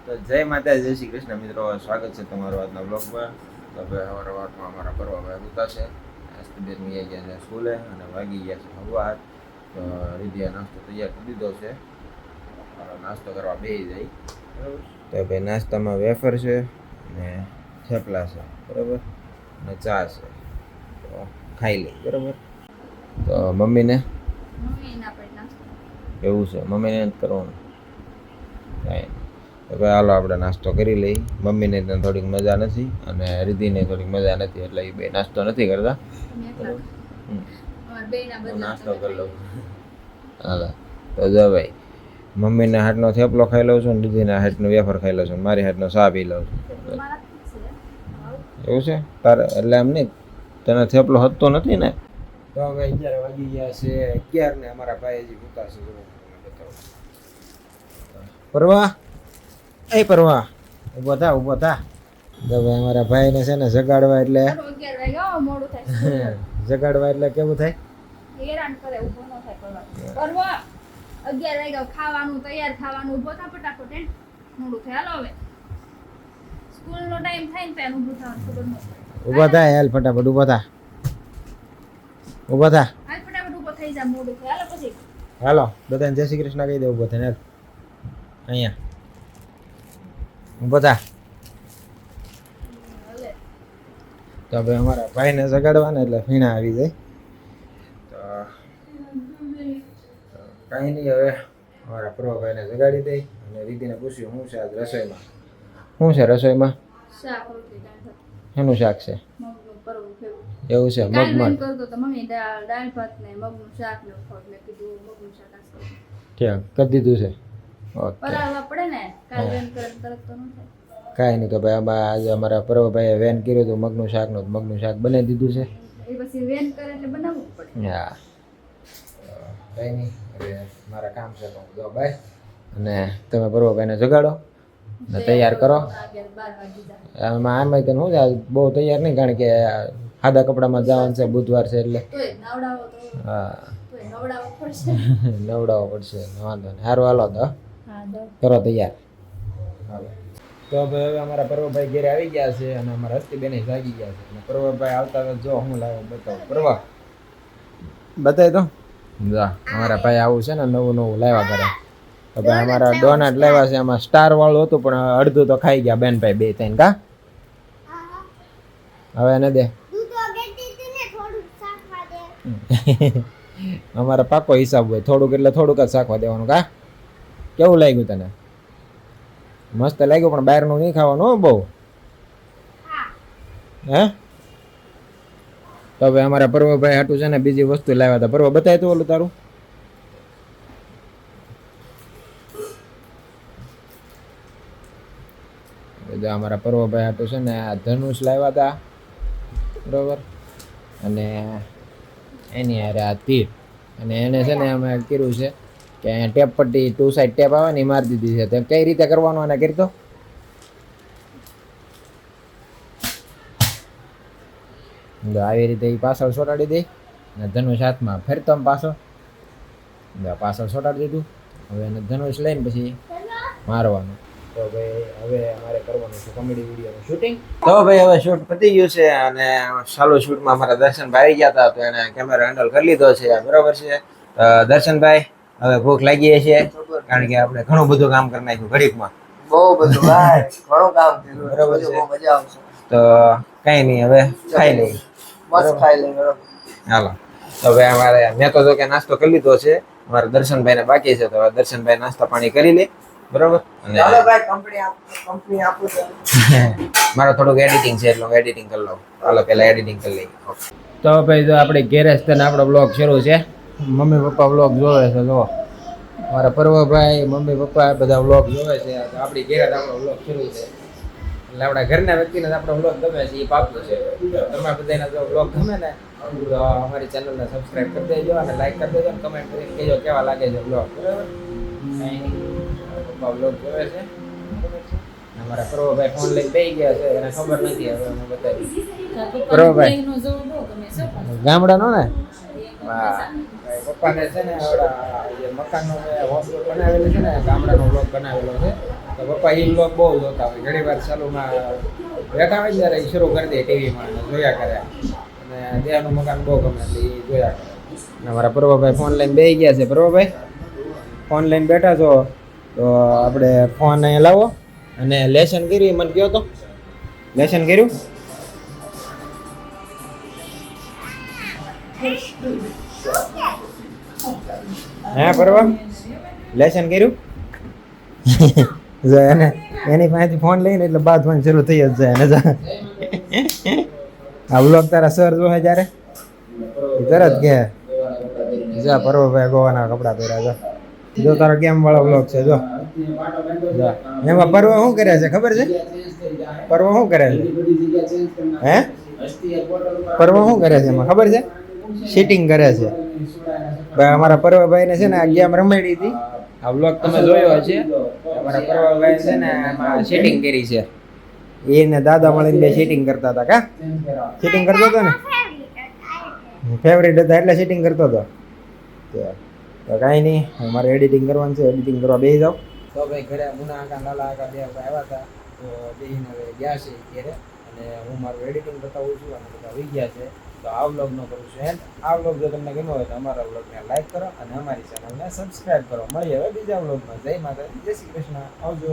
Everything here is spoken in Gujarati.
તો જય માતા, જય શ્રી કૃષ્ણ મિત્રો, સ્વાગત છે તમારું આજના બ્લોગમાં. તો હવે સવારમાં અમારા પરવા ઉતારશે. બેન આવી ગયા છે સ્કૂલે અને વાગી ગયા છે સવાર. તો રીધિયા નાસ્તો તૈયાર કરી દીધો છે. નાસ્તો કરવા બેસી જાય બરાબર. તો ભાઈ નાસ્તામાં વેફર છે અને થેપલા છે બરાબર, અને ચા છે. તો ખાઈ લઈ બરાબર. તો મમ્મીને એવું છે, મમ્મીને જ કરવાનું કાંઈ. તો ભાઈ હાલો આપણે નાસ્તો કરી લઈ. મમ્મીને ત્યાં થોડીક મજા નથી અને રિદ્ધિને થોડીક મજા નથી, એટલે એ બે નાસ્તો નથી કરતા. નાસ્તો કરી લઉં હાલો. તો જો ભાઈ મમ્મીના હાથનો થેપલો ખાઈ લઉં છું ને રિદ્ધિના હાથનો વેફર ખાઈ લઉં છું, મારી હાથનો ચા પી લઉં છું. એવું છે તારે? એટલે એમ નહીં, તને થેપલો હતતો નથી ને? તો હવે 11 વાગી ગયા છે. 11 ને અમારા ભાઈ હજી ભૂકા છે. પરવા એ પરવા ઉભો થા, ઉભો થા. તો ભાઈ અમારા ભાઈને છે ને જગાડવા એટલે જગાડવા એટલે કેવું થાય? હેરાન કરે, ઊભો ન થાય પરવા. 11 વાગ્યા ખાવાનું તૈયાર, ખાવાનું ઊભો થા ફટાફટ. મોડું થાય. હાલો હવે સ્કૂલનો ટાઈમ થાય ને ત્યાં ઊભું થવાનું ખબર ન પડે. ઉભો થા હાલ, ફટાફટ ઉભો થા, ઉભો થા. હાલ ફટાફટ ઊભો થઈ જા, મોડું થાય. હાલો પછી હાલો બધાને જય શ્રી કૃષ્ણ કહી દે. ઉભો થઈને હાલ, અહીંયા ઉભો થા. તો ભાઈ અમારા ભાઈને જગાડવાના એટલે ફીણા આવી જાય. તો કાંઈ નહીં, હવે અમારા પ્રભાભાઈને જગાડી દઈ અને રીતિને પૂછ્યું શું છે આજ રસોઈમાં. શું છે રસોઈમાં? શાક રોટલી દાળ ભાત. શેનું શાક છે? મગનું પરવું ફેવું. એવું છે? મગમાં કરતો તો મમ્મી દાળ ભાત ને મગનું શાક ને ખાવ. મેં કીધું મગનું શાક આજ કરું. ઠીક કરી દીધું છે. ઓકે, પરાળવા પડે ને, કાલ વેન કરે તરત તો ન થાય. કાંઈ નહીં. તો ભાઈ આમાં આજે અમારા પ્રભાભાઈએ વેન કર્યું હતું મગનું શાકનું, મગનું શાક બનાવી દીધું છે. એ પછી વેન કરે એટલે બનાવવું પડે. હા, કંઈ નહીં, હવે મારા કામ છે તો હું જાઉં બાય. અને તમે પ્રભાભાઈને જગાડો ને તૈયાર કરો. 11-12 વાગી જાય. આમાં તને શું છે, બહુ તૈયાર નહીં, કારણ કે સાદા કપડામાં જવાનું છે, બુધવાર છે એટલે. તોય નવડાવો તો હા તોય નવડાવો પડશે. નવડાવવો પડશે, વાંધો નહીં. સારું હાલો તો હા દો કરો તૈયાર. હાલો. તો ભાઈ હવે અમારા પ્રભાભાઈ ઘરે આવી ગયા છે અને અમારા હસ્તીબેન જાગી ગયા છે. અને પ્રભાભાઈ આવતા તો જો હું લાવ્યો બતાવો. પ્રભા બતાવી તો જા, અમારા ભાઈ આવું છે ને નવું નવું લાવ્યા કરે. તો ભાઈ અમારા ડોનટ લાવ્યા છે, એમાં સ્ટાર વાળું હતું પણ અડધું તો ખાઈ ગયા બેનભાઈ 2-3. કા હવે એને દે. અમારા પાકો હિસાબ હોય, થોડુંક એટલે થોડુંક જ શાકવા દેવાનું. કા કેવું લાગ્યું તને? મસ્ત લાગ્યું, પણ બહારનું નહીં ખાવાનું હો બહુ. હે તો હવે અમારા પર્વભાઈ હાટું છે ને બીજી વસ્તુ લાવ્યા હતા. પર્વ બતાય તો ઓલું તારું. અમારા પર્વભાઈ હાટું છે ને આ ધનુષ લાવ્યા હતા બરોબર, અને એની હારે આ તીર. અને એને છે ને અમે કર્યું છે કે ટેપ પટ્ટી 2 સાઈડ ટેપ આવે ને એ મારી દીધી છે. તેમ કઈ રીતે કરવાનું એને કરી દો. આવી રીતે એ પાછળ સોટાડી દે અને ધનુષ હાથમાં ફેરતો પાછો પાછળ સોટાડી દીધું. હવે એને ધનુષ લઈને પછી મારવાનું. તો ભાઈ હવે અમારે કરવાનું છે કોમેડી વિડીયોનું શૂટિંગ. તો ભાઈ હવે શૂટ પતી ગયું છે અને ચાલુ શૂટમાં અમારા દર્શનભાઈ આવી ગયા હતા, તો એને કેમેરા હેન્ડલ કરી લીધો છે બરાબર છે. દર્શનભાઈ હવે ભૂખ લાગી છે, કારણ કે આપણે ઘણું બધું કામ કરી નાખ્યું ઘડીકમાં. બહુ બધું ભાઈ, ઘણું કામ કર્યું. બરાબર છે. બહુ મજા આવશે. તો કઈ નહીં, હવે ખાઈ લઈએ. મસ્ત ખાઈ લઈએ. બરાબર. હાલો. તો હવે અમારે મેં તો જો કે નાસ્તો કરી લીધો છે, અમારા દર્શનભાઈને બાકી છે. તો હવે દર્શનભાઈ નાસ્તા પાણી કરી લે બરાબર. અને ચાલો ભાઈ, કંપની આપું છું. મારે થોડુંક એડિટિંગ છે એટલે હું એડિટિંગ કરી લઉં. હાલો પહેલા એડિટિંગ કરી લઈએ. તો ભાઈ જો આપણે ગેરેજ તને આપણો બ્લોગ શરૂ છે. મમ્મી પપ્પા બ્લોગ જોવે છે. જો મારા પર્વભાઈ મમ્મી પપ્પા બધા બ્લોગ જોવે છે. તો આપણી ગેરેજ આપણો બ્લોગ શરૂ છે એટલે આપણા ઘરના વ્યક્તિને આપણો બ્લોગ ગમે છે એ પાકું છે. તમારા બધાના જો બ્લોગ ગમે ને તો અમારી ચેનલને સબસ્ક્રાઈબ કરી દેજો અને લાઈક કરી દેજો અને કમેન્ટ કરીને કહેજો કેવા લાગે છે બ્લોગ બરાબર. પપ્પા બ્લોગ જોવે છે. અમારા પ્રભાભાઈ ફોન લઈને બેસી ગયા છે, એને ખબર નથી. હવે હું બતાવી પ્રભાભાઈ ગામડાનો ને. હા પપ્પાને છે ને જે મકાનનો હોમ બનાવેલો છે ને ગામડાનો બ્લોગ બનાવેલો છે. તો પપ્પા એ બ્લોગ બહુ જોતા હોય, ઘણી વાર ચાલુમાં બેઠા હોય ત્યારે એ શરૂ કરી દે ટીવીમાં અને જોયા કરે. અને દેહનું મકાન બહુ ગમે એટલે એ જોયા કરે. અને અમારા પ્રભાભાઈ ફોન લઈને બેસી ગયા છે. પ્રભાભાઈ ફોન લઈને બેઠા છો તો આપણે ફોન અહીંયા લાવો અને લેસન કર્યું મને કહો તો, લેસન કર્યું? હે પરવા લેસન કર્યું? જો એને એની પાસેથી ફોન લઈને એટલે બાદ ફોન શરૂ થઈ જ જાય ને. આ વ્લોગ તારા સર જોહે જ્યારે તરત કે જા પરવાભાઈ ગોવાના કપડાં પહેર્યા જો તારો કેમ વાળો વ્લોગ છે. જો એમાં પર્વ શું કરે છે ખબર છે? પર્વ શું કરે છે? હે પર્વ શું કરે છે એમાં ખબર છે? સીટિંગ કરે છે. ભાઈ અમારા પર્વભાઈને છે ને આ ગેમ રમાડી હતી. આ વ્લોગ તમે જોયો હશે. અમારા પર્વભાઈ છે ને એમાં સીટિંગ કરી છે. એને દાદા મળીને બે સીટિંગ કરતા હતા. કા સીટિંગ કરતો હતો ને? ફેવરેટ હતા એટલે સીટિંગ કરતો હતો. તો કાંઈ નહીં, મારે એડિટિંગ કરવાનું છે. એડિટિંગ કરવા બેસી જાઓ. તો ભાઈ ઘરે મુના આકા લાલા આકા બે આવ્યા હતા તો બેસીને હવે ગયા છે ઘરે. અને હું મારું એડિટિંગ બતાવું છું અને બધા આવી ગયા છે. તો આ વ્લોગનો કરું છું એન્ડ. આ વ્લોગ જો તમને ગમ્યો હોય તો અમારા વ્લોગને લાઈક કરો અને અમારી ચેનલને સબસ્ક્રાઈબ કરો. મળીએ હવે બીજા વ્લોગમાં. જય માતાજી, જય શ્રી કૃષ્ણ, આવજો.